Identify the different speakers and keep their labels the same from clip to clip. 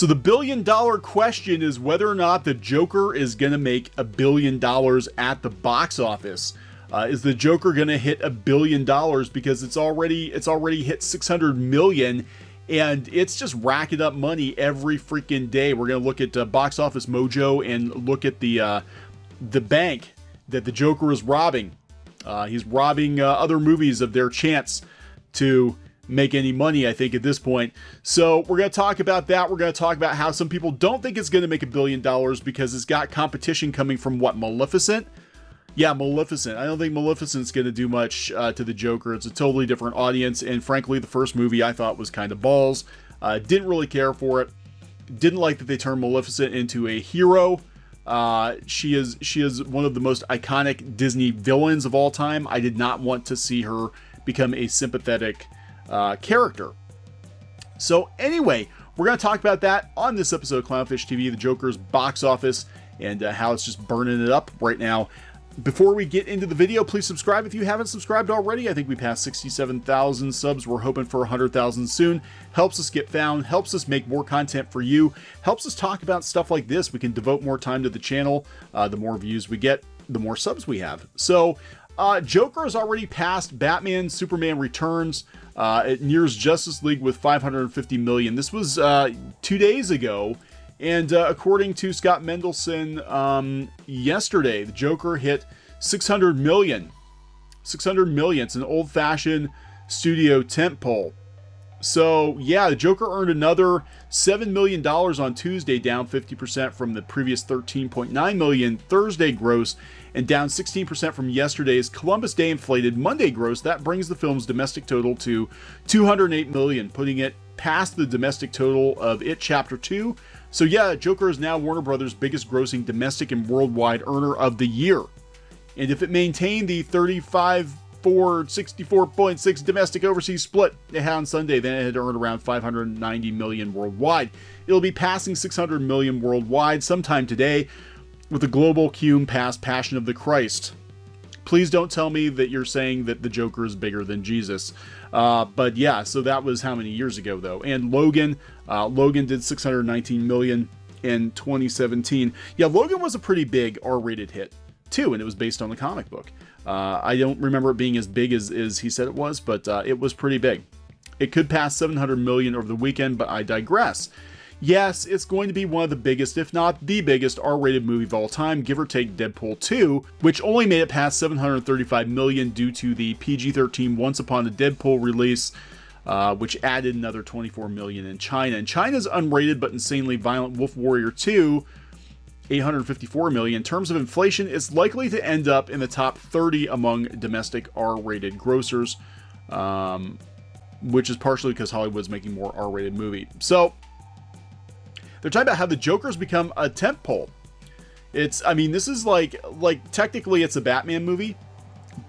Speaker 1: So the billion-dollar question is whether or not the Joker is going to make $1 billion at the box office. Is the Joker going to hit $1 billion? Because it's already hit 600 million, and it's just racking up money every freaking day. We're going to look at Box Office Mojo and look at the bank that the Joker is robbing. He's robbing other movies of their chance to make any money, I think, at this point. So we're going to talk about that. We're going to talk about how some people don't think it's going to make $1 billion because it's got competition coming from what, Maleficent? Yeah, Maleficent. I don't think Maleficent's going to do much to the Joker. It's a totally different audience, and frankly, the first movie I thought was kind of balls. Didn't really care for it. Didn't like that they turned Maleficent into a hero. She is one of the most iconic Disney villains of all time. I did not want to see her become a sympathetic character. So anyway, we're going to talk about that on this episode of Clownfish TV, the Joker's box office, and how it's just burning it up right now. Before we get into the video, please subscribe if you haven't subscribed already. I think we passed 67,000 subs. We're hoping for 100,000 soon. Helps us get found, helps us make more content for you, helps us talk about stuff like this. We can devote more time to the channel. The more views we get, the more subs we have. So Joker has already passed Batman, Superman Returns. It nears Justice League with 550 million. This was 2 days ago. And according to Scott Mendelson, yesterday, the Joker hit 600 million. 600 million. It's an old-fashioned studio tentpole. So, yeah, the Joker earned another $7 million on Tuesday, down 50% from the previous $13.9 million Thursday gross, and down 16% from yesterday's Columbus Day inflated Monday gross. That brings the film's domestic total to $208 million, putting it past the domestic total of It Chapter 2. So yeah, Joker is now Warner Brothers' biggest grossing domestic and worldwide earner of the year. And if it maintained the 64.6 domestic overseas split it had on Sunday, then it had earned around 590 million worldwide. It'll be passing 600 million worldwide sometime today with the global cume past Passion of the Christ. Please don't tell me that you're saying that the Joker is bigger than Jesus. But yeah, so that was how many years ago, though? And Logan did 619 million in 2017. Yeah, Logan was a pretty big R-rated hit, too, and it was based on the comic book. I don't remember it being as big as he said it was, but it was pretty big. It could pass 700 million over the weekend, but I digress. Yes, it's going to be one of the biggest, if not the biggest, R-rated movie of all time, give or take Deadpool 2, which only made it past 735 million due to the PG-13 Once Upon a Deadpool release, which added another 24 million in China. And China's unrated but insanely violent Wolf Warrior 2, 854 million. In terms of inflation, it's likely to end up in the top 30 among domestic R-rated grossers, which is partially because Hollywood's making more R-rated movie. So they're talking about how the Joker's become a tentpole. I mean, this is like technically it's a Batman movie,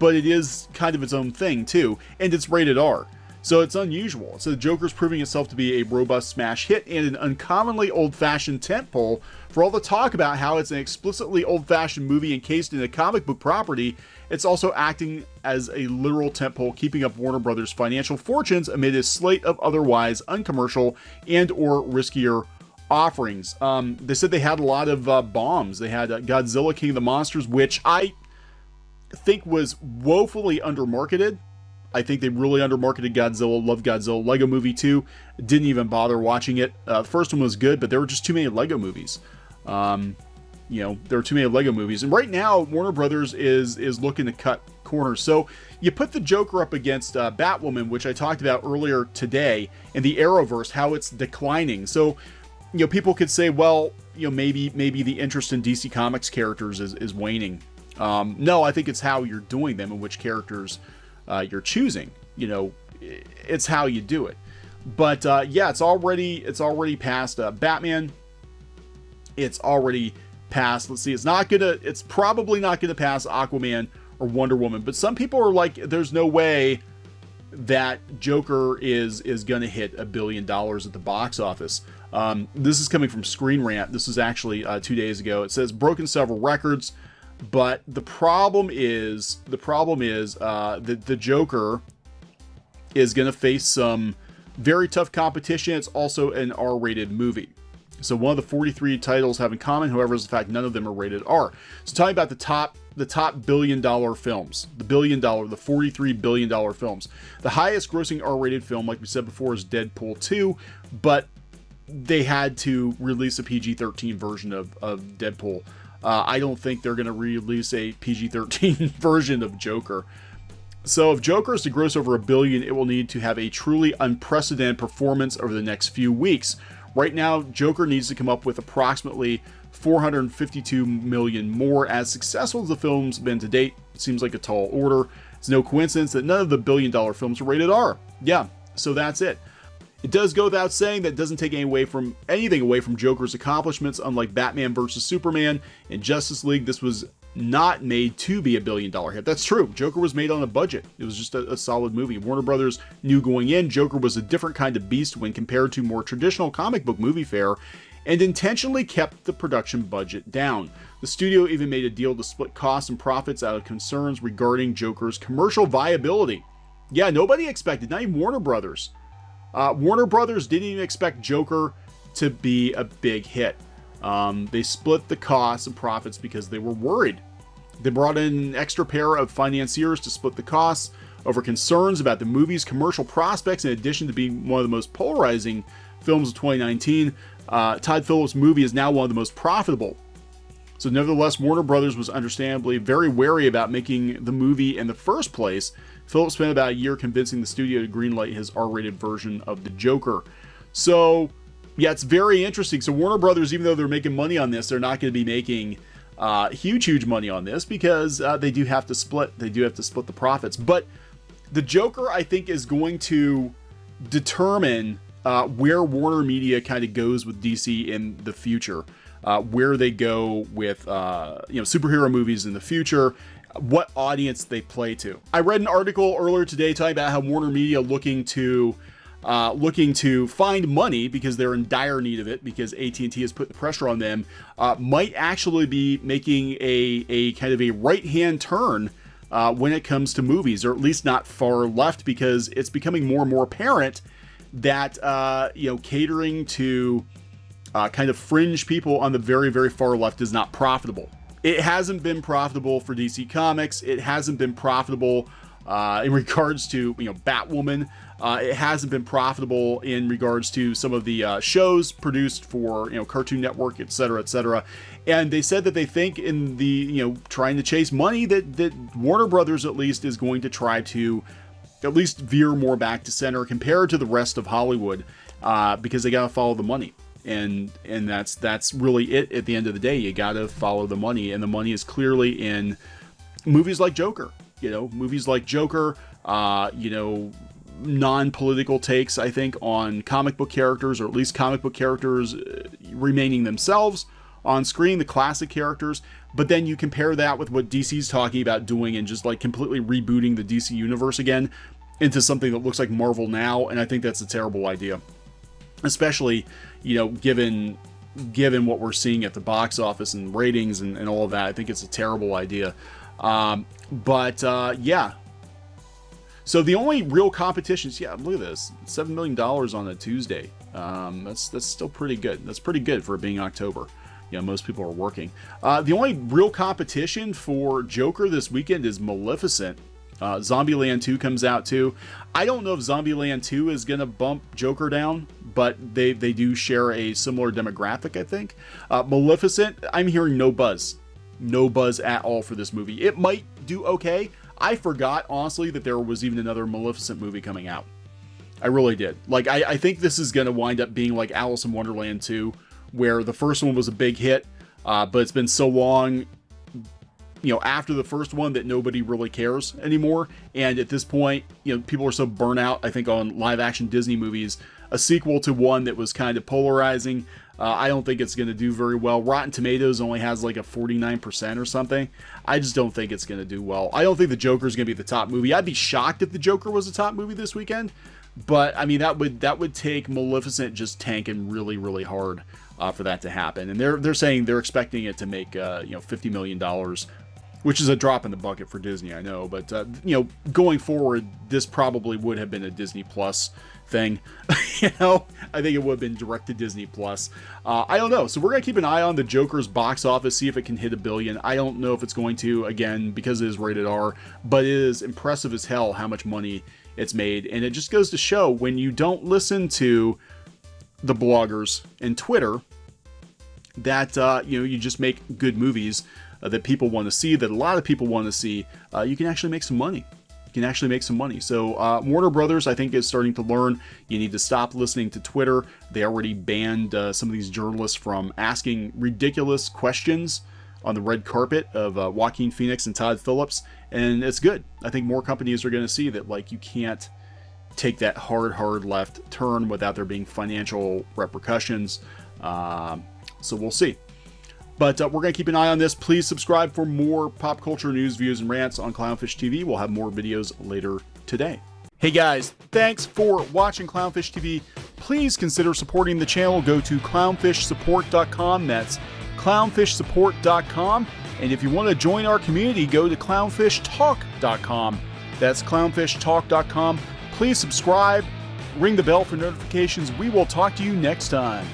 Speaker 1: but it is kind of its own thing too, and it's rated R. So it's unusual. So the Joker's proving itself to be a robust smash hit and an uncommonly old-fashioned tentpole. For all the talk about how it's an explicitly old-fashioned movie encased in a comic book property, it's also acting as a literal tentpole, keeping up Warner Brothers' financial fortunes amid a slate of otherwise uncommercial and or riskier offerings. They said they had a lot of bombs. They had Godzilla King of the Monsters, which I think was woefully undermarketed. I think they really undermarketed Godzilla. Love Godzilla. Lego Movie 2. Didn't even bother watching it. The first one was good, but there were just too many Lego movies. There were too many Lego movies. And right now, Warner Brothers is looking to cut corners. So you put the Joker up against Batwoman, which I talked about earlier today, in the Arrowverse, how it's declining. So people could say, well, maybe the interest in DC Comics characters is waning. No, I think it's how you're doing them and which characters you're choosing. It's how you do it. But yeah, it's already past Batman. It's already past. Let's see. It's probably not gonna pass Aquaman or Wonder Woman. But some people are like, there's no way that Joker is gonna hit $1 billion at the box office. This is coming from Screen Rant. This is actually 2 days ago. It says broken several records, but the problem is that the Joker is going to face some very tough competition. It's also an R-rated movie. So one of the 43 titles have in common, however, is the fact none of them are rated R. So talking about the top billion-dollar films, the 43 billion-dollar films. The highest grossing R-rated film, like we said before, is Deadpool 2, but they had to release a PG-13 version of Deadpool. I don't think they're going to release a PG-13 version of Joker. So if Joker is to gross over $1 billion, it will need to have a truly unprecedented performance over the next few weeks. Right now, Joker needs to come up with approximately $452 million more. As successful as the film's been to date, it seems like a tall order. It's no coincidence that none of the billion-dollar films are rated R. Yeah, so that's it. It does go without saying that it doesn't take anything away from Joker's accomplishments. Unlike Batman vs. Superman and Justice League, this was not made to be a billion-dollar hit. That's true. Joker was made on a budget. It was just a solid movie. Warner Brothers knew going in Joker was a different kind of beast when compared to more traditional comic book movie fare, and intentionally kept the production budget down. The studio even made a deal to split costs and profits out of concerns regarding Joker's commercial viability. Yeah, nobody expected, not even Warner Brothers. Warner Brothers didn't even expect Joker to be a big hit. They split the costs and profits because they were worried. They brought in an extra pair of financiers to split the costs over concerns about the movie's commercial prospects. In addition to being one of the most polarizing films of 2019, Todd Phillips' movie is now one of the most profitable. So nevertheless, Warner Brothers was understandably very wary about making the movie in the first place. Phillips spent about a year convincing the studio to greenlight his R-rated version of the Joker. So yeah, it's very interesting. So Warner Brothers, even though they're making money on this, they're not going to be making huge money on this because they do have to split. They do have to split the profits. But the Joker, I think, is going to determine where Warner Media kind of goes with DC in the future, where they go with superhero movies in the future, what audience they play to. I read an article earlier today talking about how Warner Media looking to find money because they're in dire need of it because AT&T has put the pressure on them, might actually be making a kind of a right-hand turn when it comes to movies, or at least not far left, because it's becoming more and more apparent that catering to kind of fringe people on the very, very far left is not profitable. It hasn't been profitable for DC Comics. It hasn't been profitable in regards to Batwoman. It hasn't been profitable in regards to some of the shows produced for Cartoon Network, etc., etc. And they said that they think in the trying to chase money that Warner Brothers at least is going to try to at least veer more back to center compared to the rest of Hollywood, because they gotta follow the money. And that's really it at the end of the day. You gotta follow the money, and the money is clearly in movies like Joker. Movies like Joker, non-political takes, I think, on comic book characters, or at least comic book characters remaining themselves on screen, the classic characters. But then you compare that with what DC's talking about doing and just like completely rebooting the DC universe again into something that looks like Marvel now, and I think that's a terrible idea. Especially, given what we're seeing at the box office and ratings and all of that, I think it's a terrible idea. Yeah. So the only real competitions, look at this, $7 million on a Tuesday. That's still pretty good. That's pretty good for it being October. Most people are working. The only real competition for Joker this weekend is Maleficent. Zombieland 2 comes out too. I don't know if Zombieland 2 is going to bump Joker down, but they do share a similar demographic, I think. Maleficent, I'm hearing no buzz at all for this movie. It might do okay. I forgot, honestly, that there was even another Maleficent movie coming out. I really did. I think this is going to wind up being like Alice in Wonderland 2, where the first one was a big hit, but it's been so long after the first one that nobody really cares anymore. And at this point, people are so burnt out, I think, on live action Disney movies. A sequel to one that was kind of polarizing, I don't think it's going to do very well. Rotten Tomatoes only has like a 49% or something. I just don't think it's going to do well. I don't think the Joker is going to be the top movie. I'd be shocked if the Joker was the top movie this weekend. But I mean, that would take Maleficent just tanking really, really hard for that to happen. And they're saying they're expecting it to make $50 million which is a drop in the bucket for Disney, I know. But, you know, going forward, this probably would have been a Disney Plus thing. You know, I think it would have been direct to Disney Plus. I don't know. So we're going to keep an eye on the Joker's box office, see if it can hit $1 billion. I don't know if it's going to, again, because it is rated R, but it is impressive as hell how much money it's made. And it just goes to show, when you don't listen to the bloggers and Twitter, that, you know, you just make good movies that people want to see, that a lot of people want to see, you can actually make some money. So Warner Brothers, I think, is starting to learn you need to stop listening to Twitter. They already banned some of these journalists from asking ridiculous questions on the red carpet of Joaquin Phoenix and Todd Phillips, and it's good. I think more companies are going to see that, like, you can't take that hard left turn without there being financial repercussions. So we'll see. But we're going to keep an eye on this. Please subscribe for more pop culture news, views, and rants on Clownfish TV. We'll have more videos later today. Hey guys, thanks for watching Clownfish TV. Please consider supporting the channel. Go to clownfishsupport.com. That's clownfishsupport.com. And if you want to join our community, go to clownfishtalk.com. That's clownfishtalk.com. Please subscribe, ring the bell for notifications. We will talk to you next time.